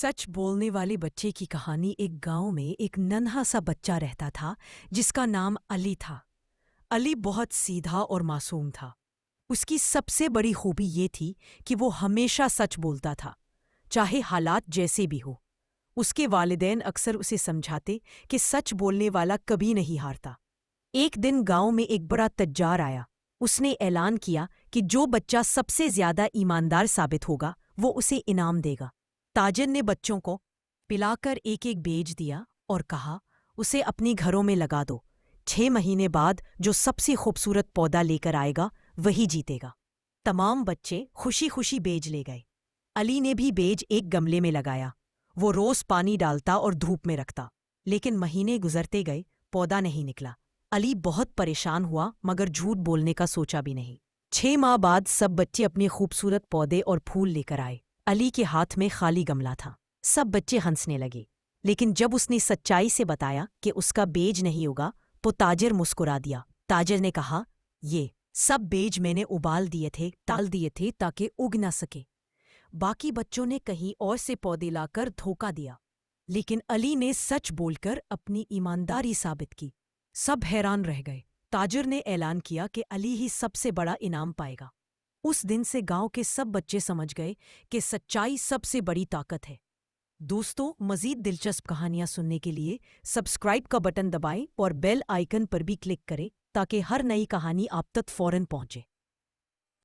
सच बोलने वाले बच्चे की कहानी। एक गांव में एक नन्हा सा बच्चा रहता था जिसका नाम अली था। अली बहुत सीधा और मासूम था। उसकी सबसे बड़ी खूबी ये थी कि वो हमेशा सच बोलता था, चाहे हालात जैसे भी हो। उसके वालिदैन अक्सर उसे समझाते कि सच बोलने वाला कभी नहीं हारता। एक दिन गांव में एक बड़ा तज्जार आया। उसने ऐलान किया कि जो बच्चा सबसे ज्यादा ईमानदार साबित होगा वो उसे इनाम देगा। ताजिर ने बच्चों को पिलाकर एक एक बेच दिया और कहा, उसे अपनी घरों में लगा दो। 6 महीने बाद जो सबसे खूबसूरत पौधा लेकर आएगा वही जीतेगा। तमाम बच्चे खुशी खुशी बेज ले गए। अली ने भी बेज एक गमले में लगाया। वो रोज पानी डालता और धूप में रखता, लेकिन महीने गुजरते गए, पौधा नहीं निकला। अली बहुत परेशान हुआ मगर झूठ बोलने का सोचा भी नहीं। 6 माह बाद सब बच्चे अपने खूबसूरत पौधे और फूल लेकर आए। अली के हाथ में खाली गमला था। सब बच्चे हंसने लगे, लेकिन जब उसने सच्चाई से बताया कि उसका बेज नहीं होगा तो ताजिर मुस्कुरा दिया। ताजिर ने कहा, ये सब बेज मैंने उबाल दिए थे, टाल दिए थे ताकि उग ना सके। बाकी बच्चों ने कहीं और से पौधे लाकर धोखा दिया, लेकिन अली ने सच बोलकर अपनी ईमानदारी साबित की। सब हैरान रह गए। ताजिर ने ऐलान किया कि अली ही सबसे बड़ा इनाम पाएगा। उस दिन से गांव के सब बच्चे समझ गए कि सच्चाई सबसे बड़ी ताकत है। दोस्तों, मज़ीद दिलचस्प कहानियां सुनने के लिए सब्सक्राइब का बटन दबाएं और बेल आइकन पर भी क्लिक करें ताकि हर नई कहानी आप तक फौरन पहुंचे।